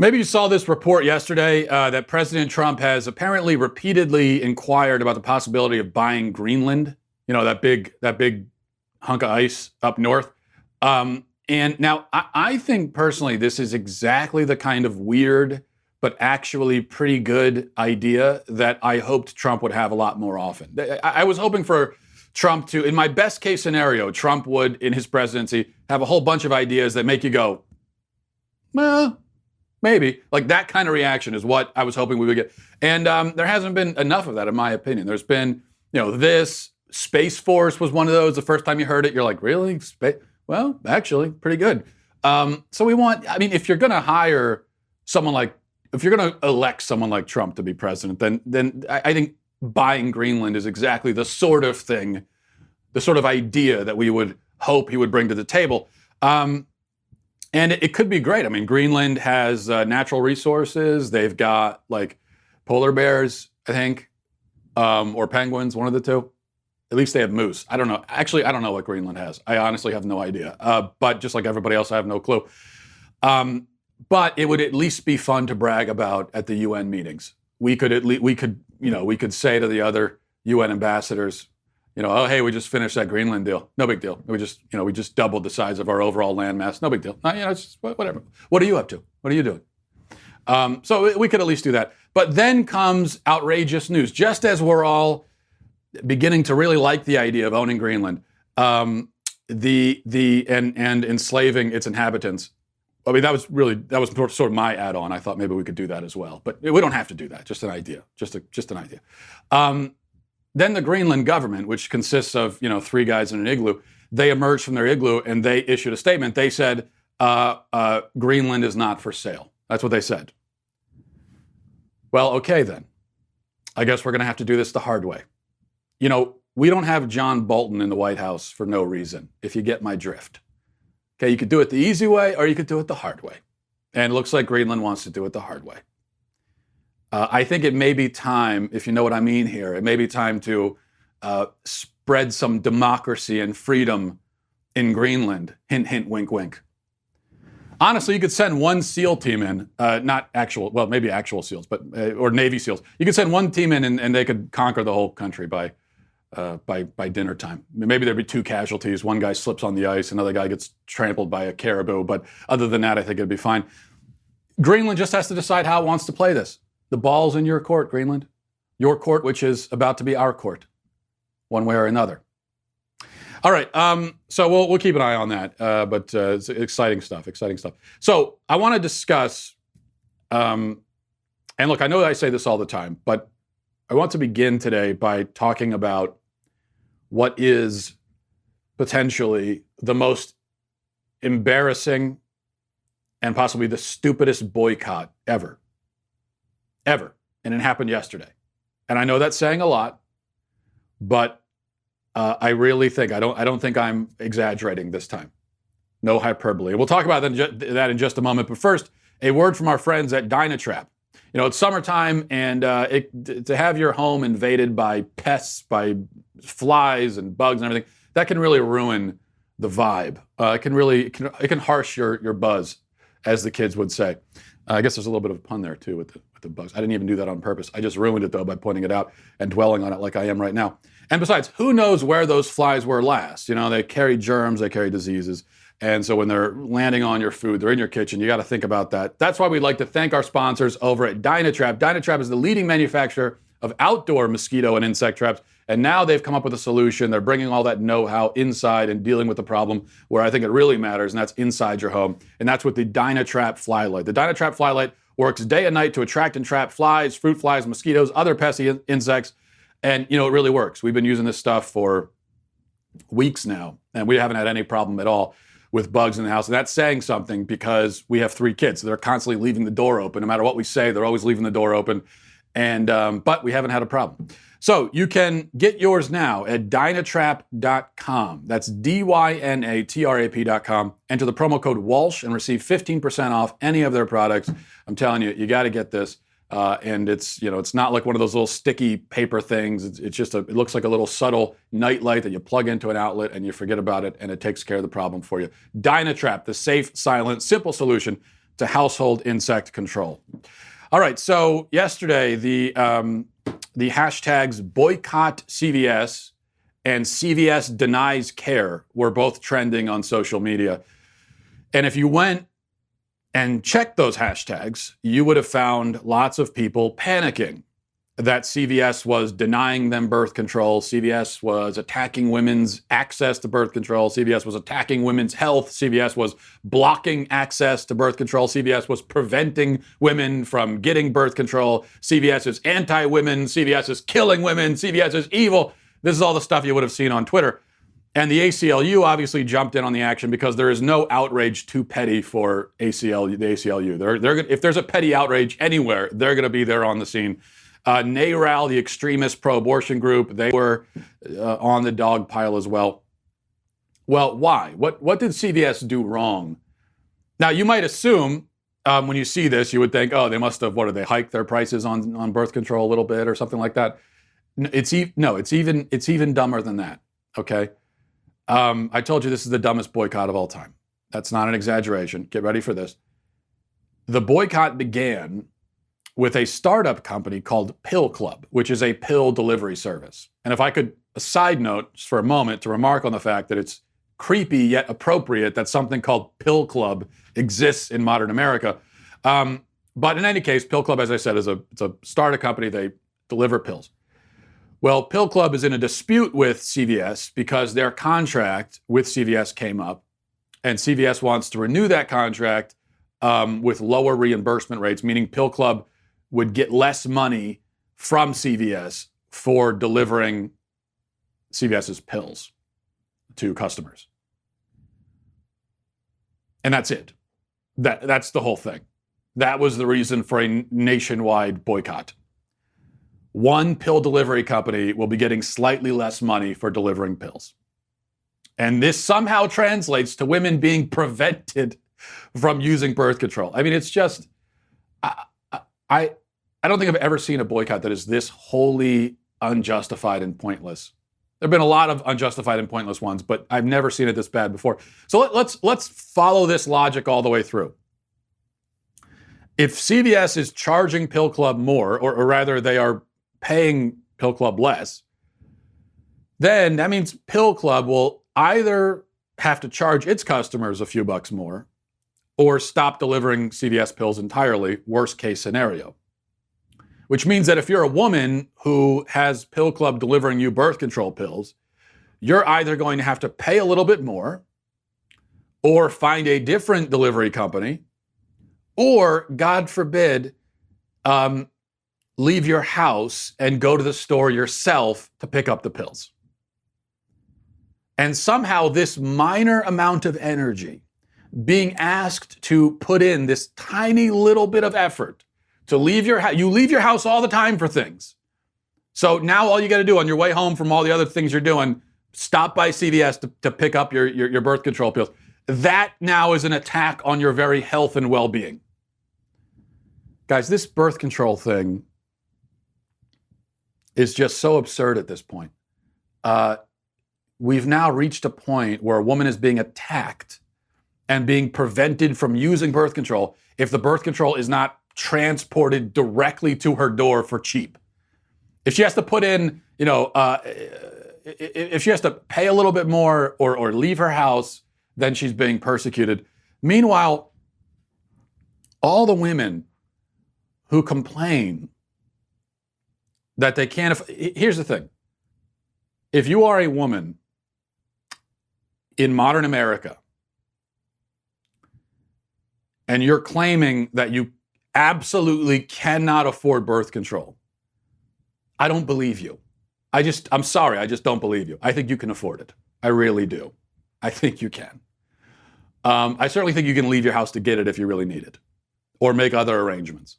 Maybe you saw this report yesterday that President Trump has apparently repeatedly inquired about the possibility of buying Greenland. You know, that big hunk of ice up north. And now I think personally this is exactly the kind of weird but actually pretty good idea that I hoped Trump would have a lot more often. I was hoping for Trump to, in my best case scenario, Trump would, in his presidency, have a whole bunch of ideas that make you go, well, maybe. Like that kind of reaction is what I was hoping we would get. And there hasn't been enough of that, in my opinion. There's been, this Space Force was one of those. The first time you heard it, you're like, really? Well, actually, pretty good. So we want, if you're going to hire someone like, if you're going to elect someone like Trump to be president, then I think buying Greenland is exactly the sort of thing, the sort of idea that we would hope he would bring to the table. And it could be great. Greenland has natural resources. They've got like polar bears, I think, or penguins, one of the two. At least they have moose. I don't know. Actually, I don't know what Greenland has. I honestly have no idea. But just like everybody else, I have no clue. But it would at least be fun to brag about at the UN meetings. We could say to the other UN ambassadors, oh, hey, we just finished that Greenland deal. No big deal. We just doubled the size of our overall landmass. No big deal. It's just whatever. What are you up to? What are you doing? So we could at least do that. But then comes outrageous news. Just as we're all beginning to really like the idea of owning Greenland, and enslaving its inhabitants. That was sort of my add-on. I thought maybe we could do that as well, but we don't have to do that. Just an idea. Just an idea. Then the Greenland government, which consists of three guys in an igloo, they emerged from their igloo and they issued a statement. They said Greenland is not for sale. That's what they said. Well, okay then. I guess we're going to have to do this the hard way. We don't have John Bolton in the White House for no reason, if you get my drift. Okay, you could do it the easy way or you could do it the hard way. And it looks like Greenland wants to do it the hard way. I think it may be time, if you know what I mean here, it may be time to spread some democracy and freedom in Greenland. Hint, hint, wink, wink. Honestly, you could send one SEAL team in, maybe actual SEALs, but or Navy SEALs. You could send one team in and they could conquer the whole country by dinner time. Maybe there'd be two casualties. One guy slips on the ice, another guy gets trampled by a caribou. But other than that, I think it'd be fine. Greenland just has to decide how it wants to play this. The ball's in your court, Greenland. Your court, which is about to be our court, one way or another. All right, so we'll keep an eye on that. But it's exciting stuff. So I want to discuss, and look, I know I say this all the time, but I want to begin today by talking about what is potentially the most embarrassing and possibly the stupidest boycott ever. And it happened yesterday. And I know that's saying a lot, but I really think, I don't think I'm exaggerating this time. No hyperbole. We'll talk about that in just a moment. But first, a word from our friends at Dynatrap. It's summertime, and to have your home invaded by pests, by flies and bugs and everything, that can really ruin the vibe. It can harsh your buzz, as the kids would say. I guess there's a little bit of a pun there too with the bugs. I didn't even do that on purpose. I just ruined it though by pointing it out and dwelling on it like I am right now. And besides, who knows where those flies were last? They carry germs, they carry diseases. And so when they're landing on your food, they're in your kitchen, you got to think about that. That's why we'd like to thank our sponsors over at Dynatrap. Dynatrap is the leading manufacturer of outdoor mosquito and insect traps. And now they've come up with a solution. They're bringing all that know-how inside and dealing with the problem where I think it really matters, and that's inside your home. And that's with the Dynatrap Flylight. The Dynatrap Flylight works day and night to attract and trap flies, fruit flies, mosquitoes, other pesky insects. And, it really works. We've been using this stuff for weeks now, and we haven't had any problem at all with bugs in the house. And that's saying something because we have 3 kids. So they're constantly leaving the door open. No matter what we say, they're always leaving the door open. And but we haven't had a problem. So you can get yours now at Dynatrap.com. That's Dynatrap.com. Enter the promo code Walsh and receive 15% off any of their products. I'm telling you, you got to get this. And it's, it's not like one of those little sticky paper things. It's just it looks like a little subtle night light that you plug into an outlet and you forget about it, and it takes care of the problem for you. Dynatrap, the safe, silent, simple solution to household insect control. All right, so yesterday the hashtags boycott CVS and CVS denies care were both trending on social media. And if you went and checked those hashtags, you would have found lots of people panicking that CVS was denying them birth control, CVS was attacking women's access to birth control, CVS was attacking women's health, CVS was blocking access to birth control, CVS was preventing women from getting birth control, CVS is anti-women, CVS is killing women, CVS is evil. This is all the stuff you would have seen on Twitter. And the ACLU obviously jumped in on the action because there is no outrage too petty for the ACLU. If there's a petty outrage anywhere, they're going to be there on the scene. NARAL, the extremist pro-abortion group, they were on the dog pile as well. Well, why? What did CVS do wrong? Now, you might assume when you see this, you would think, oh, they must have, they hiked their prices on birth control a little bit or something like that. It's even dumber than that, okay? I told you this is the dumbest boycott of all time. That's not an exaggeration. Get ready for this. The boycott began with a startup company called Pill Club, which is a pill delivery service. And if I could, a side note just for a moment to remark on the fact that it's creepy yet appropriate that something called Pill Club exists in modern America. But in any case, Pill Club, as I said, it's a startup company. They deliver pills. Well, Pill Club is in a dispute with CVS because their contract with CVS came up, and CVS wants to renew that contract with lower reimbursement rates, meaning Pill Club would get less money from CVS for delivering CVS's pills to customers. And that's it. That's the whole thing. That was the reason for a nationwide boycott. One pill delivery company will be getting slightly less money for delivering pills. And this somehow translates to women being prevented from using birth control. I mean, it's just, I don't think I've ever seen a boycott that is this wholly unjustified and pointless. There have been a lot of unjustified and pointless ones, but I've never seen it this bad before. So let's follow this logic all the way through. If CVS is charging Pill Club more, or rather they are paying Pill Club less, then that means Pill Club will either have to charge its customers a few bucks more or stop delivering CVS pills entirely, worst case scenario. Which means that if you're a woman who has Pill Club delivering you birth control pills, you're either going to have to pay a little bit more or find a different delivery company or, God forbid, leave your house and go to the store yourself to pick up the pills. And somehow this minor amount of energy being asked to put in this tiny little bit of effort to leave your house. You leave your house all the time for things. So now all you got to do on your way home from all the other things you're doing, stop by CVS to pick up your birth control pills. That now is an attack on your very health and well-being. Guys, this birth control thing is just so absurd at this point. We've now reached a point where a woman is being attacked and being prevented from using birth control if the birth control is not transported directly to her door for cheap. If she has to put in, if she has to pay a little bit more or leave her house, then she's being persecuted. Meanwhile, all the women who complain that they can't, here's the thing. If you are a woman in modern America and you're claiming that you absolutely cannot afford birth control, I don't believe you. I'm sorry, I just don't believe you. I think you can afford it. I really do. I think you can. I certainly think you can leave your house to get it if you really need it or make other arrangements.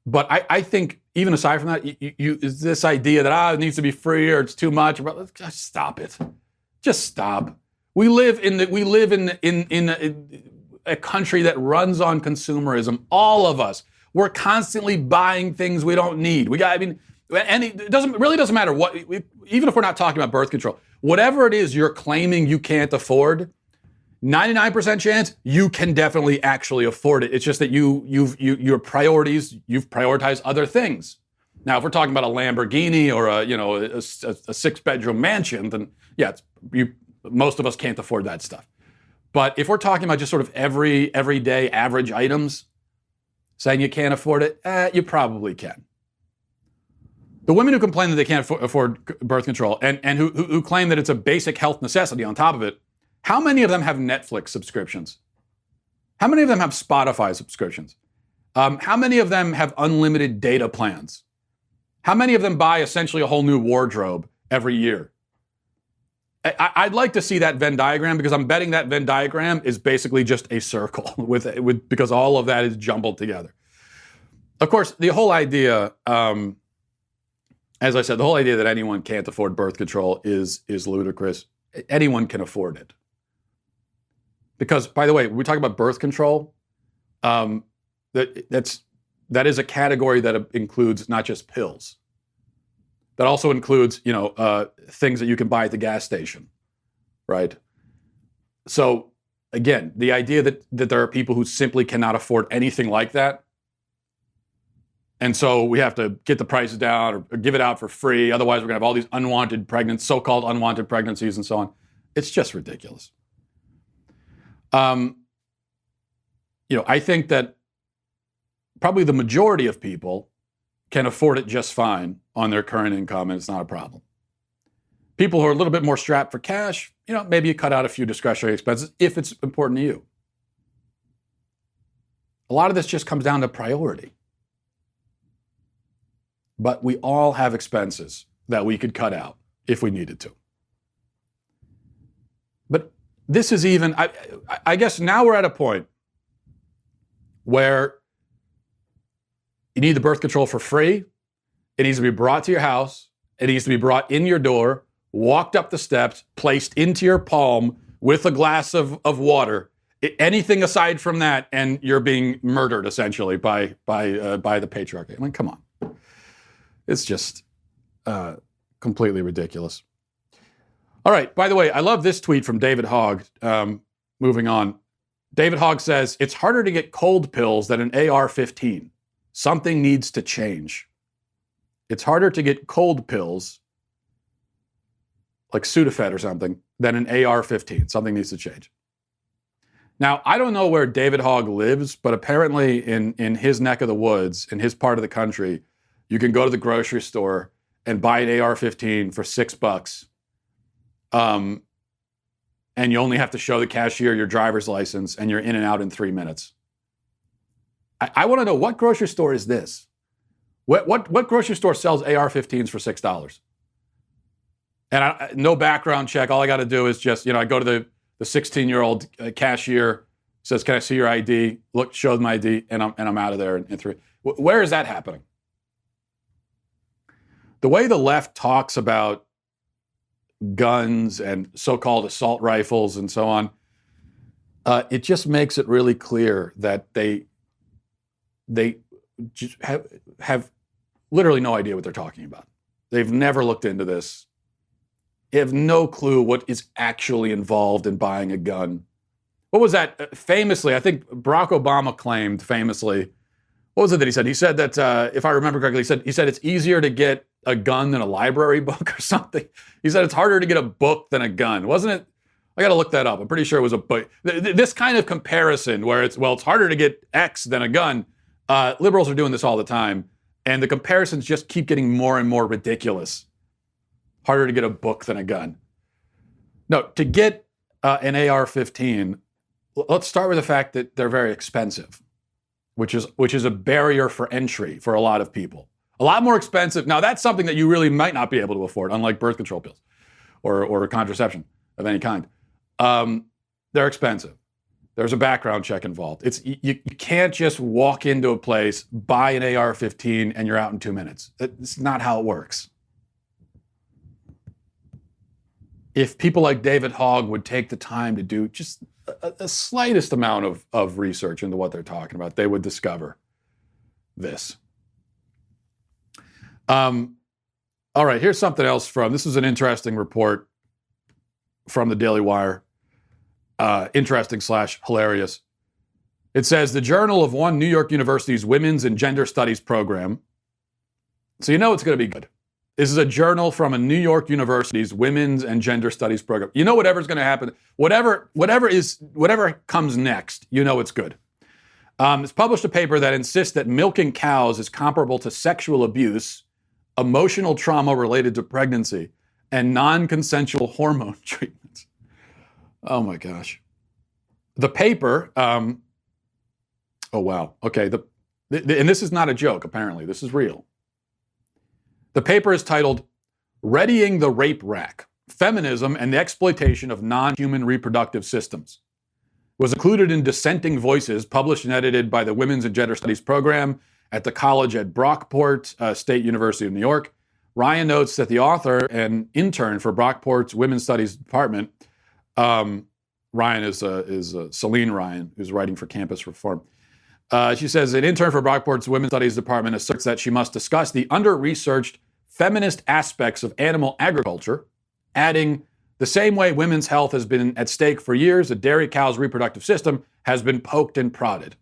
But I think even aside from that, is this idea that it needs to be free or it's too much. Just stop it. Just stop. We live in a country that runs on consumerism. All of us, we're constantly buying things we don't need. It doesn't matter what. Even if we're not talking about birth control, whatever it is you're claiming you can't afford, 99% chance you can definitely actually afford it. It's just that your priorities, you've prioritized other things. Now, if we're talking about a Lamborghini or a 6-bedroom mansion, then yeah, most of us can't afford that stuff. But if we're talking about just sort of everyday average items, saying you can't afford it, you probably can. The women who complain that they can't afford birth control and who claim that it's a basic health necessity on top of it, how many of them have Netflix subscriptions? How many of them have Spotify subscriptions? How many of them have unlimited data plans? How many of them buy essentially a whole new wardrobe every year? I'd like to see that Venn diagram, because I'm betting that Venn diagram is basically just a circle because all of that is jumbled together. Of course, the whole idea, as I said, the whole idea that anyone can't afford birth control is ludicrous. Anyone can afford it. Because, by the way, when we talk about birth control, that is a category that includes not just pills. That also includes, things that you can buy at the gas station, right? So, again, the idea that there are people who simply cannot afford anything like that, and so we have to get the prices down or give it out for free, otherwise we're going to have all these so-called unwanted pregnancies and so on. It's just ridiculous. I think that probably the majority of people can afford it just fine on their current income, and it's not a problem. People who are a little bit more strapped for cash, maybe you cut out a few discretionary expenses if it's important to you. A lot of this just comes down to priority. But we all have expenses that we could cut out if we needed to. But this is even, I guess now we're at a point where you need the birth control for free. It needs to be brought to your house. It needs to be brought in your door, walked up the steps, placed into your palm with a glass of water. Anything aside from that, and you're being murdered essentially by the patriarchy. I mean, come on. It's just completely ridiculous. All right, by the way, I love this tweet from David Hogg. Moving on. David Hogg says, it's harder to get cold pills than an AR-15. Something needs to change. It's harder to get cold pills, like Sudafed or something, than an AR-15. Something needs to change. Now, I don't know where David Hogg lives, but apparently in his neck of the woods, in his part of the country, you can go to the grocery store and buy an AR-15 for $6. And you only have to show the cashier your driver's license, and you're in and out in 3 minutes. I want to know, what grocery store is this? What grocery store sells AR-15s for $6? And no background check. All I got to do is just, I go to the 16-year-old cashier, says, "Can I see your ID?" Look, shows my ID, and I'm out of there in 3. Where is that happening? The way the left talks about guns and so-called assault rifles and so on, it just makes it really clear that they just have literally no idea what they're talking about. They've never looked into this. They have no clue what is actually involved in buying a gun. What was that? Famously, I think Barack Obama claimed famously, what was it that he said? He said that, if I remember correctly, he said it's easier to get a gun than a library book or something. He said it's harder to get a book than a gun. Wasn't it? I got to look that up. I'm pretty sure it was a book. This kind of comparison where it's harder to get X than a gun. Liberals are doing this all the time. And the comparisons just keep getting more and more ridiculous. Harder to get a book than a gun. No, to get an AR-15, let's start with the fact that they're very expensive, which is a barrier for entry for a lot of people. A lot more expensive. Now, that's something that you really might not be able to afford, unlike birth control pills or contraception of any kind. They're expensive. There's a background check involved. You can't just walk into a place, buy an AR-15, and you're out in 2 minutes. It's not how it works. If people like David Hogg would take the time to do just a slightest amount of research into what they're talking about, they would discover this. All right, here's something else this is an interesting report from the Daily Wire. interesting / hilarious. It says the journal of one New York University's Women's and Gender Studies program. So you know it's going to be good. This is a journal from a New York University's Women's and Gender Studies program. You know whatever's going to happen, whatever comes next, you know it's good. It's published a paper that insists that milking cows is comparable to sexual abuse, emotional trauma related to pregnancy, and non-consensual hormone treatments. Oh my gosh. The paper, oh wow, okay, and this is not a joke, apparently, this is real. The paper is titled, Readying the Rape Rack, Feminism and the Exploitation of Non-Human Reproductive Systems. It was included in Dissenting Voices, published and edited by the Women's and Gender Studies program at the college at Brockport State University of New York. Ryan notes that the author and intern for Brockport's Women's Studies department, Ryan is Celine Ryan, who's writing for Campus Reform. She says, an intern for Brockport's Women's Studies department asserts that she must discuss the under-researched feminist aspects of animal agriculture, adding, the same way women's health has been at stake for years, the dairy cow's reproductive system has been poked and prodded.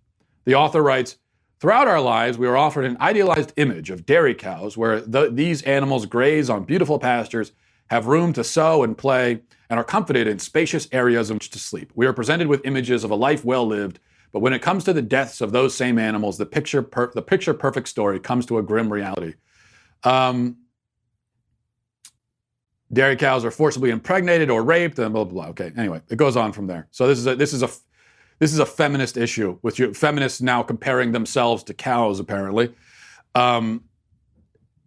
The author writes, throughout our lives, we are offered an idealized image of dairy cows where these animals graze on beautiful pastures, have room to sow and play, and are comforted in spacious areas in which to sleep. We are presented with images of a life well lived, but when it comes to the deaths of those same animals, the picture-perfect story comes to a grim reality. Dairy cows are forcibly impregnated or raped, and blah, blah, blah. Okay, anyway, it goes on from there. So this is a feminist issue, with feminists now comparing themselves to cows, apparently.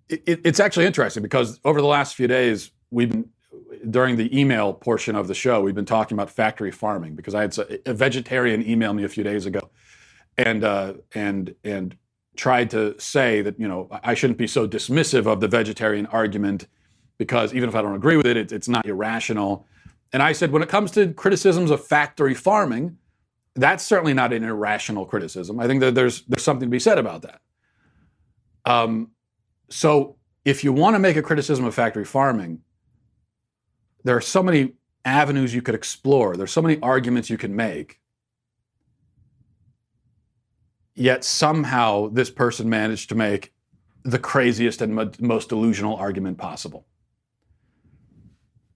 It's actually interesting because over the last few days, during the email portion of the show, we've been talking about factory farming because I had a vegetarian email me a few days ago and tried to say that, you know, I shouldn't be so dismissive of the vegetarian argument because even if I don't agree with it, it's not irrational. And I said, when it comes to criticisms of factory farming, that's certainly not an irrational criticism. I think that there's something to be said about that. So if you want to make a criticism of factory farming, there are so many avenues you could explore. There's so many arguments you can make. Yet somehow this person managed to make the craziest and most delusional argument possible.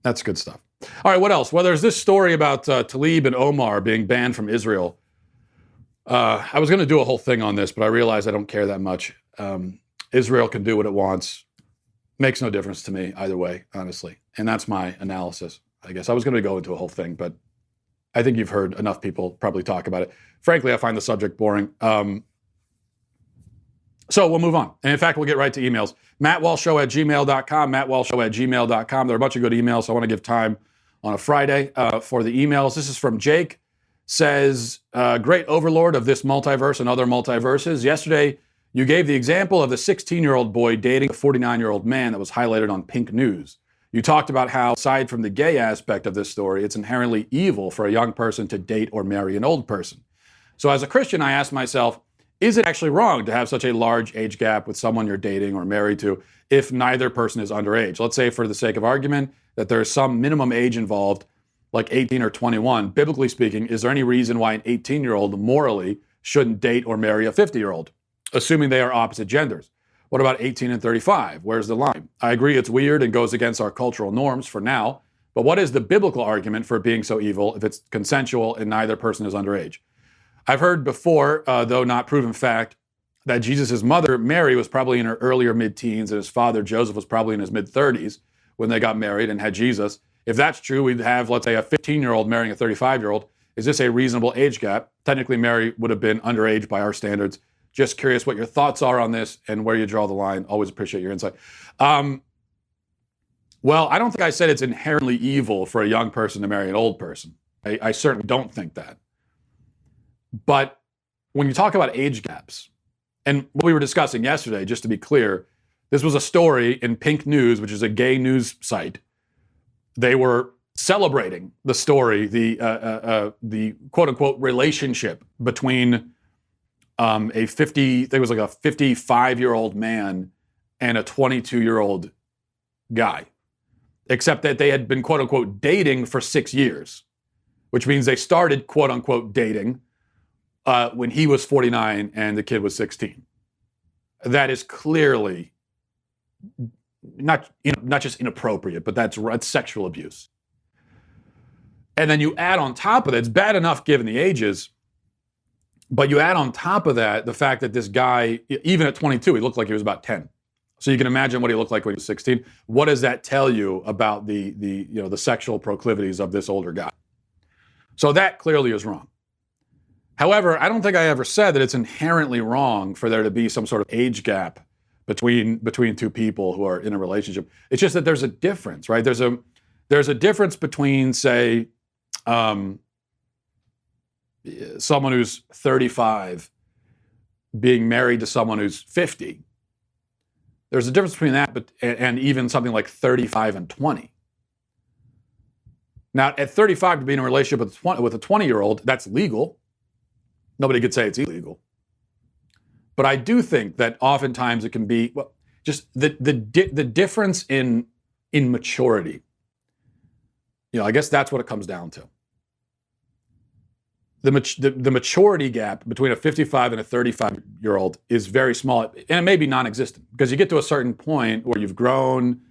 That's good stuff. All right, what else? Well, there's this story about Tlaib and Omar being banned from Israel. I was going to do a whole thing on this, but I realized I don't care that much. Israel can do what it wants. Makes no difference to me either way, honestly. And that's my analysis, I guess. I was going to go into a whole thing, but I think you've heard enough people probably talk about it. Frankly, I find the subject boring. So we'll move on. And in fact, we'll get right to emails. MattWalshShow@gmail.com, MattWalshShow@gmail.com. There are a bunch of good emails, so I want to give time on a Friday for the emails. This is from Jake. Says, great overlord of this multiverse and other multiverses. Yesterday, you gave the example of the 16-year-old boy dating a 49-year-old man that was highlighted on Pink News. You talked about how, aside from the gay aspect of this story, it's inherently evil for a young person to date or marry an old person. So as a Christian, I asked myself, is it actually wrong to have such a large age gap with someone you're dating or married to if neither person is underage? Let's say, for the sake of argument, that there's some minimum age involved, like 18 or 21. Biblically speaking, is there any reason why an 18-year-old morally shouldn't date or marry a 50-year-old, assuming they are opposite genders? What about 18 and 35? Where's the line? I agree it's weird and goes against our cultural norms for now, but what is the biblical argument for it being so evil if it's consensual and neither person is underage? I've heard before, though not proven fact, that Jesus' mother, Mary, was probably in her earlier mid-teens and his father, Joseph, was probably in his mid-30s when they got married and had Jesus. If that's true, we'd have, let's say, a 15-year-old marrying a 35-year-old. Is this a reasonable age gap? Technically, Mary would have been underage by our standards. Just curious what your thoughts are on this and where you draw the line. Always appreciate your insight. Well, I don't think I said it's inherently evil for a young person to marry an old person. I certainly don't think that. But when you talk about age gaps, and what we were discussing yesterday, just to be clear, this was a story in Pink News, which is a gay news site. They were celebrating the story, the quote-unquote relationship between a 55-year-old man and a 22-year-old guy, except that they had been quote-unquote dating for 6 years. which means they started, quote unquote, dating when he was 49 and the kid was 16. That is clearly not just inappropriate, but that's sexual abuse. And then you add on top of that, it's bad enough given the ages, but you add on top of that the fact that this guy, even at 22, he looked like he was about 10. So you can imagine what he looked like when he was 16. What does that tell you about the sexual proclivities of this older guy? So that clearly is wrong. However, I don't think I ever said that it's inherently wrong for there to be some sort of age gap between two people who are in a relationship. It's just that there's a difference, right? There's a difference between, say, someone who's 35 being married to someone who's 50. There's a difference between that and even something like 35 and 20. Now, at 35, to be in a relationship with a 20-year-old, that's legal. Nobody could say it's illegal. But I do think that oftentimes it can be just the difference in maturity. I guess that's what it comes down to. The maturity gap between a 55 and a 35-year-old is very small, and it may be non-existent, because you get to a certain point where you've grown,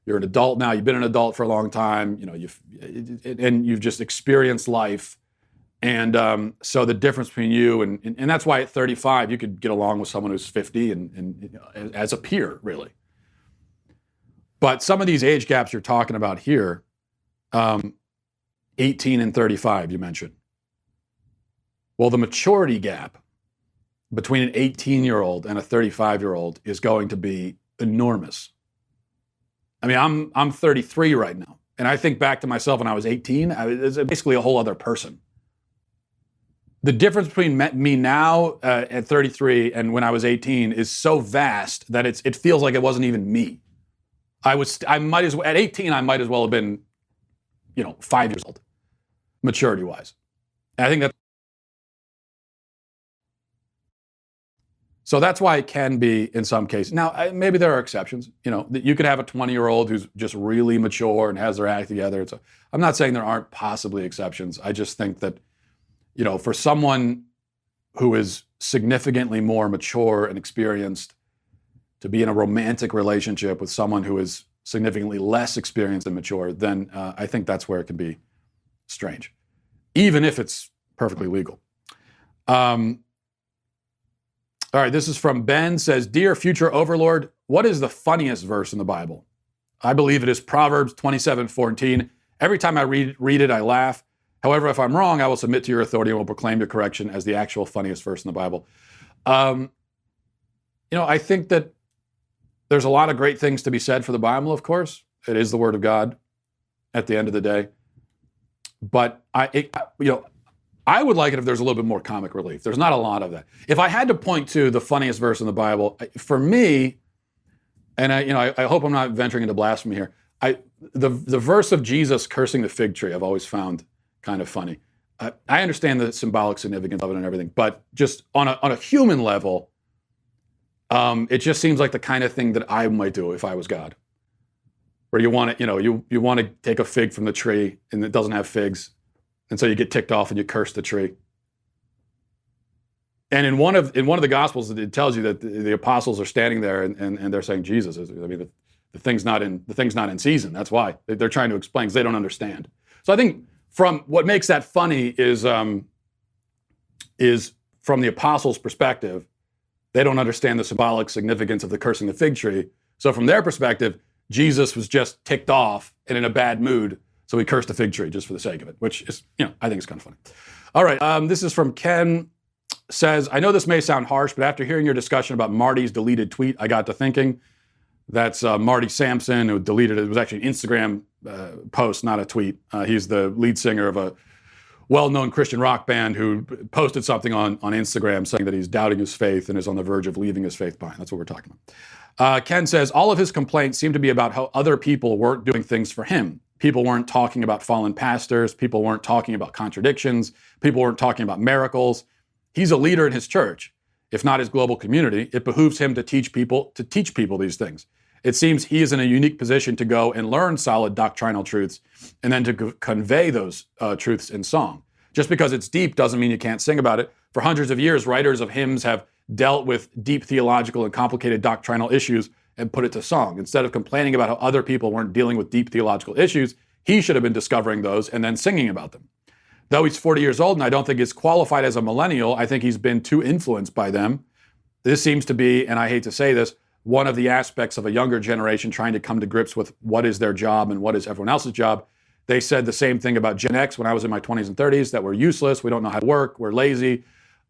you're an adult now, you've been an adult for a long time, you've just experienced life, and so the difference between you and that's why at 35 you could get along with someone who's 50 and as a peer, really. But some of these age gaps you're talking about here, 18 and 35, you mentioned. Well, the maturity gap between an 18-year-old and a 35-year-old is going to be enormous. I mean, I'm 33 right now, and I think back to myself when I was 18. I was basically a whole other person. The difference between me now at 33 and when I was 18 is so vast that it feels like it wasn't even me. I might as well at 18 I might as well have been, 5 years old, maturity-wise. And I think that. So that's why it can be in some cases. Now, maybe there are exceptions. You could have a 20-year-old who's just really mature and has their act together. I'm not saying there aren't possibly exceptions. I just think that, for someone who is significantly more mature and experienced to be in a romantic relationship with someone who is significantly less experienced and mature, then I think that's where it can be strange, even if it's perfectly legal. All right, this is from Ben, says, Dear future overlord, what is the funniest verse in the Bible? I believe it is Proverbs 27:14. Every time I read it, I laugh. However, if I'm wrong, I will submit to your authority and will proclaim your correction as the actual funniest verse in the Bible. I think that there's a lot of great things to be said for the Bible, of course. It is the Word of God at the end of the day. But I would like it if there's a little bit more comic relief. There's not a lot of that. If I had to point to the funniest verse in the Bible, for me, and I hope I'm not venturing into blasphemy here, the verse of Jesus cursing the fig tree I've always found kind of funny. I understand the symbolic significance of it and everything, but just on a human level, it just seems like the kind of thing that I might do if I was God. Where you want to, you want to take a fig from the tree and it doesn't have figs. And so you get ticked off and you curse the tree. And in one of the Gospels, it tells you that the apostles are standing there and they're saying, Jesus, the thing's not in season. That's why they're trying to explain because they don't understand. So I think from what makes that funny is from the apostles' perspective, they don't understand the symbolic significance of the cursing the fig tree. So from their perspective, Jesus was just ticked off and in a bad mood. So he cursed a fig tree just for the sake of it, which is, I think it's kind of funny. All right, this is from Ken, says, I know this may sound harsh, but after hearing your discussion about Marty's deleted tweet, I got to thinking. That's Marty Sampson, who deleted it. It was actually an Instagram post, not a tweet. He's the lead singer of a well-known Christian rock band who posted something on Instagram saying that he's doubting his faith and is on the verge of leaving his faith behind. That's what we're talking about. Ken says, all of his complaints seem to be about how other people weren't doing things for him. People weren't talking about fallen pastors. People weren't talking about contradictions. People weren't talking about miracles. He's a leader in his church. If not his global community, it behooves him to teach people these things. It seems he is in a unique position to go and learn solid doctrinal truths and then to convey those truths in song. Just because it's deep doesn't mean you can't sing about it. For hundreds of years, writers of hymns have dealt with deep theological and complicated doctrinal issues and put it to song. Instead of complaining about how other people weren't dealing with deep theological issues, he should have been discovering those and then singing about them. Though he's 40 years old and I don't think he's qualified as a millennial, I think he's been too influenced by them. This seems to be, and I hate to say this, one of the aspects of a younger generation trying to come to grips with what is their job and what is everyone else's job. They said the same thing about Gen X when I was in my 20s and 30s, that we're useless, we don't know how to work, we're lazy,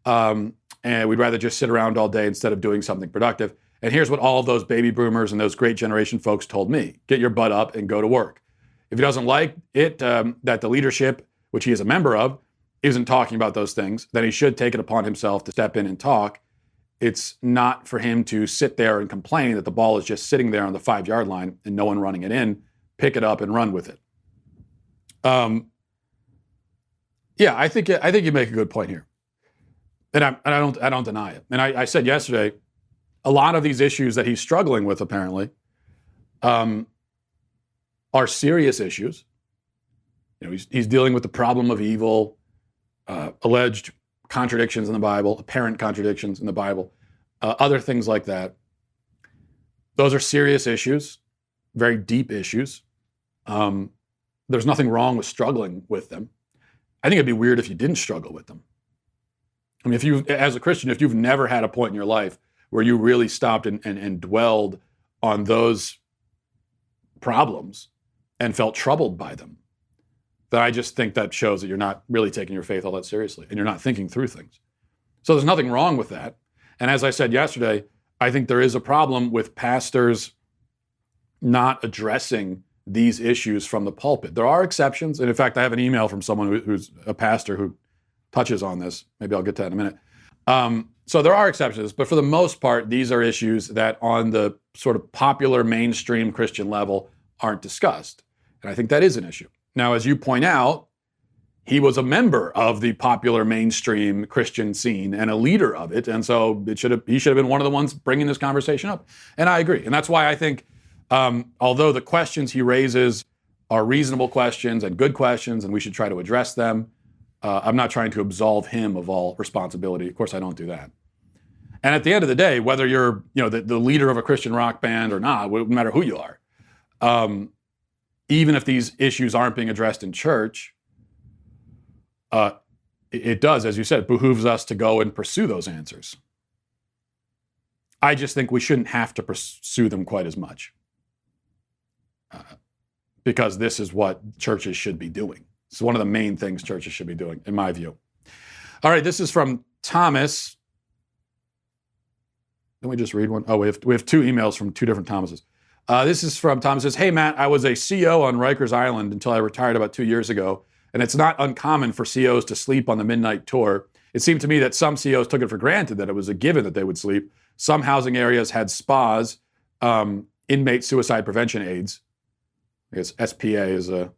and we'd rather just sit around all day instead of doing something productive. And here's what all of those baby boomers and those great generation folks told me: get your butt up and go to work. If he doesn't like it, that the leadership, which he is a member of, isn't talking about those things, then he should take it upon himself to step in and talk. It's not for him to sit there and complain that the ball is just sitting there on the 5-yard line and no one running it in. Pick it up and run with it. Yeah, I think you make a good point here, and I don't deny it. And I said yesterday, a lot of these issues that he's struggling with apparently are serious issues. You know, he's dealing with the problem of evil, alleged contradictions in the Bible, apparent contradictions in the Bible, other things like that. Those are serious issues, very deep issues. There's nothing wrong with struggling with them. I think it'd be weird if you didn't struggle with them. I mean, if you, as a Christian, if you've never had a point in your life where you really stopped and dwelled on those problems and felt troubled by them, then I just think that shows that you're not really taking your faith all that seriously and you're not thinking through things. So there's nothing wrong with that. And as I said yesterday, I think there is a problem with pastors not addressing these issues from the pulpit. There are exceptions. And in fact, I have an email from someone who's a pastor who touches on this. Maybe I'll get to that in a minute. So there are exceptions, but for the most part, these are issues that on the sort of popular mainstream Christian level aren't discussed. And I think that is an issue. Now, as you point out, he was a member of the popular mainstream Christian scene and a leader of it. And so he should have been one of the ones bringing this conversation up. And I agree. And that's why I think, although the questions he raises are reasonable questions and good questions, and we should try to address them, I'm not trying to absolve him of all responsibility. Of course, I don't do that. And at the end of the day, whether you're the leader of a Christian rock band or not, no matter who you are, even if these issues aren't being addressed in church, it does, as you said, behooves us to go and pursue those answers. I just think we shouldn't have to pursue them quite as much because this is what churches should be doing. It's one of the main things churches should be doing, in my view. All right, this is from Thomas. Can we just read one? Oh, we have two emails from two different Thomases. This is from Thomas. Says, "Hey, Matt, I was a CO on Rikers Island until I retired about 2 years ago, and it's not uncommon for COs to sleep on the midnight tour. It seemed to me that some COs took it for granted that it was a given that they would sleep. Some housing areas had spas, inmate suicide prevention aides. I guess SPA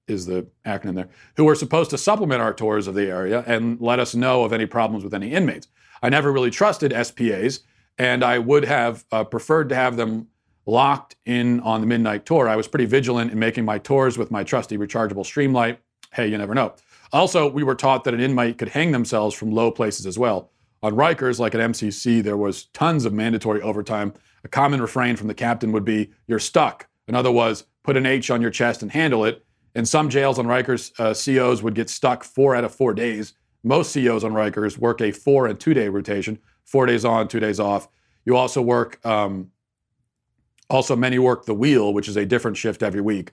is the acronym there, who were supposed to supplement our tours of the area and let us know of any problems with any inmates. I never really trusted SPAs, and I would have preferred to have them locked in on the midnight tour. I was pretty vigilant in making my tours with my trusty rechargeable streamlight. Hey, you never know. Also, we were taught that an inmate could hang themselves from low places as well. On Rikers, like at MCC, there was tons of mandatory overtime. A common refrain from the captain would be, "You're stuck." Another was, "Put an H on your chest and handle it." In some jails on Rikers, COs would get stuck 4 out of 4 days. Most COs on Rikers work a 4 and 2 day rotation, 4 days on, 2 days off. You also work, many work the wheel, which is a different shift every week.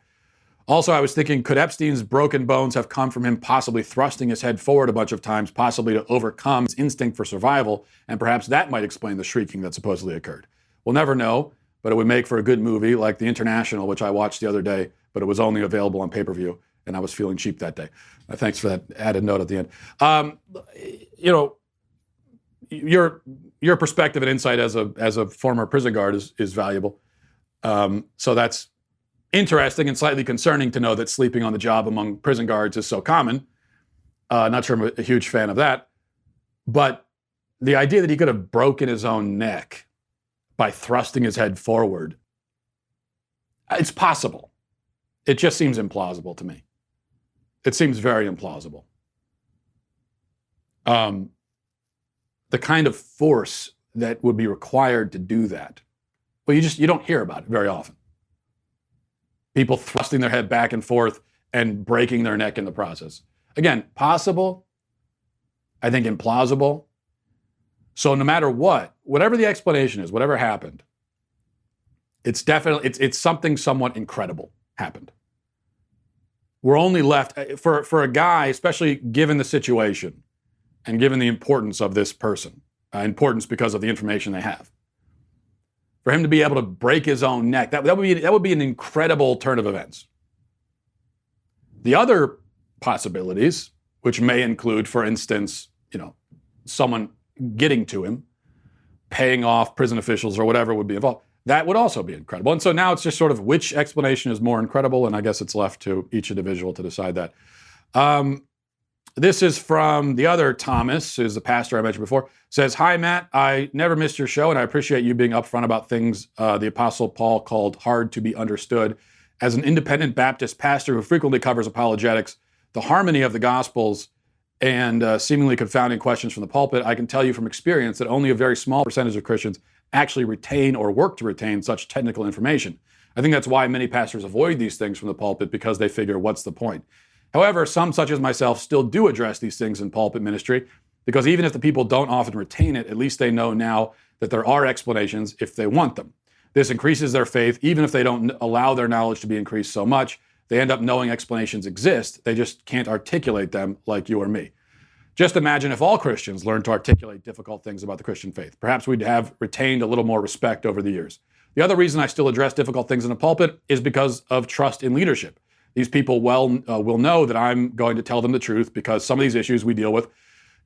Also, I was thinking, could Epstein's broken bones have come from him possibly thrusting his head forward a bunch of times, possibly to overcome his instinct for survival, and perhaps that might explain the shrieking that supposedly occurred? We'll never know, but it would make for a good movie like The International, which I watched the other day, but it was only available on pay-per-view, and I was feeling cheap that day. Thanks for that added note at the end. Your perspective and insight as a former prison guard is valuable. So that's interesting and slightly concerning to know that sleeping on the job among prison guards is so common. Not sure I'm a huge fan of that. But the idea that he could have broken his own neck by thrusting his head forward It's possible. It just seems implausible to me. It seems very implausible. The kind of force that would be required to do that, well, you don't hear about it very often. People thrusting their head back and forth and breaking their neck in the process. Again, possible, I think implausible. So no matter what, whatever the explanation is, whatever happened, it's definitely, it's something somewhat incredible happened. We're only left, for a guy, especially given the situation and given the importance of this person, importance because of the information they have, for him to be able to break his own neck, that would be an incredible turn of events. The other possibilities, which may include, for instance, someone getting to him, paying off prison officials or whatever would be involved, that would also be incredible. And so now it's just sort of which explanation is more incredible, and I guess it's left to each individual to decide that. This is from the other Thomas, who's the pastor I mentioned before. Says, "Hi, Matt. I never missed your show, and I appreciate you being upfront about things the Apostle Paul called hard to be understood. As an independent Baptist pastor who frequently covers apologetics, the harmony of the Gospels, and seemingly confounding questions from the pulpit, I can tell you from experience that only a very small percentage of Christians actually retain or work to retain such technical information. I think that's why many pastors avoid these things from the pulpit, because they figure, what's the point? However, some, such as myself, still do address these things in pulpit ministry, because even if the people don't often retain it, at least they know now that there are explanations if they want them. This increases their faith, even if they don't allow their knowledge to be increased so much. They end up knowing explanations exist. They just can't articulate them like you or me. Just imagine if all Christians learned to articulate difficult things about the Christian faith. Perhaps we'd have retained a little more respect over the years. The other reason I still address difficult things in the pulpit is because of trust in leadership. These people will know that I'm going to tell them the truth, because some of these issues we deal with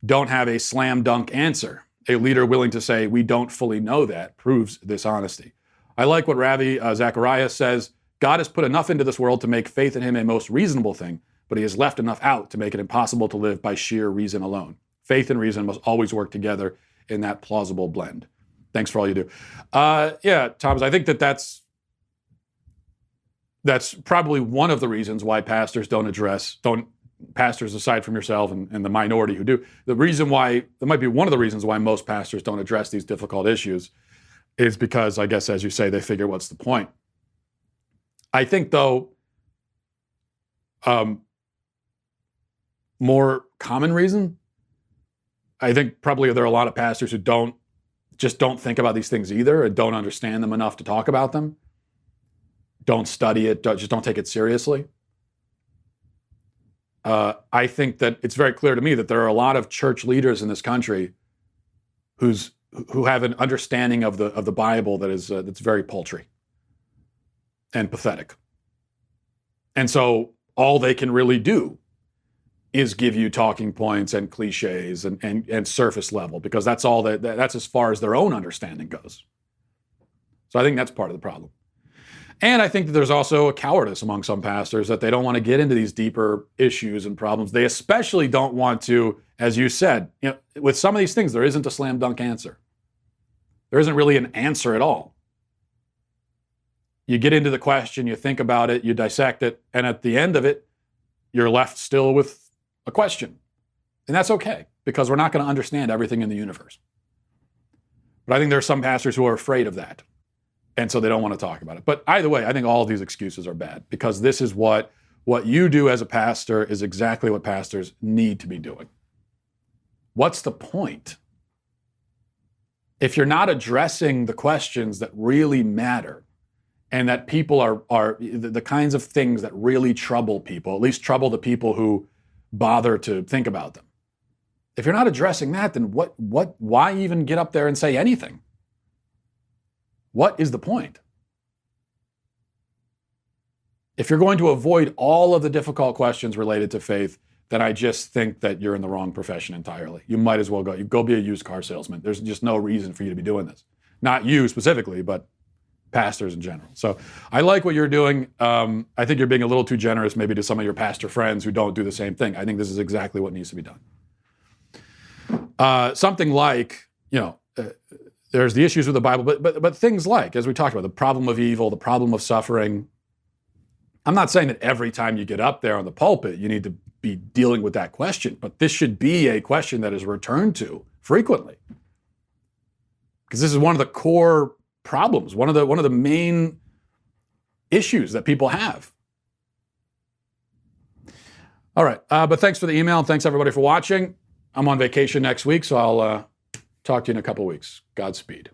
don't have a slam dunk answer. A leader willing to say, we don't fully know that, proves this honesty. I like what Ravi Zacharias says. God has put enough into this world to make faith in him a most reasonable thing, but he has left enough out to make it impossible to live by sheer reason alone. Faith and reason must always work together in that plausible blend. Thanks for all you do. Yeah, Thomas, I think that's probably one of the reasons why pastors pastors aside from yourself and the minority who do, that might be one of the reasons why most pastors don't address these difficult issues is because, I guess, as you say, they figure, what's the point? I think, though, more common reason, I think probably there are a lot of pastors who don't think about these things either, and don't understand them enough to talk about them, don't study it, just don't take it seriously. I think that it's very clear to me that there are a lot of church leaders in this country who have an understanding of the Bible that's very paltry and pathetic. And so all they can really do is give you talking points and cliches and surface level, because that's as far as their own understanding goes. So I think that's part of the problem. And I think that there's also a cowardice among some pastors that they don't want to get into these deeper issues and problems. They especially don't want to, as you said, with some of these things, there isn't a slam dunk answer. There isn't really an answer at all. You get into the question, you think about it, you dissect it, and at the end of it, you're left still with a question. And that's okay, because we're not going to understand everything in the universe. But I think there are some pastors who are afraid of that, and so they don't want to talk about it. But either way, I think all of these excuses are bad, because this is what you do as a pastor is exactly what pastors need to be doing. What's the point? If you're not addressing the questions that really matter, and that people are the kinds of things that really trouble people, at least trouble the people who bother to think about them. If you're not addressing that, then why even get up there and say anything? What is the point? If you're going to avoid all of the difficult questions related to faith, then I just think that you're in the wrong profession entirely. You might as well go be a used car salesman. There's just no reason for you to be doing this. Not you specifically, but pastors in general. So I like what you're doing. I think you're being a little too generous maybe to some of your pastor friends who don't do the same thing. I think this is exactly what needs to be done. Something like, there's the issues with the Bible, but things like, as we talked about, the problem of evil, the problem of suffering, I'm not saying that every time you get up there on the pulpit, you need to be dealing with that question, but this should be a question that is returned to frequently. Because this is one of the core problems, one of the main issues that people have. All right, but thanks for the email, and thanks everybody for watching. I'm on vacation next week, so I'll talk to you in a couple weeks. Godspeed.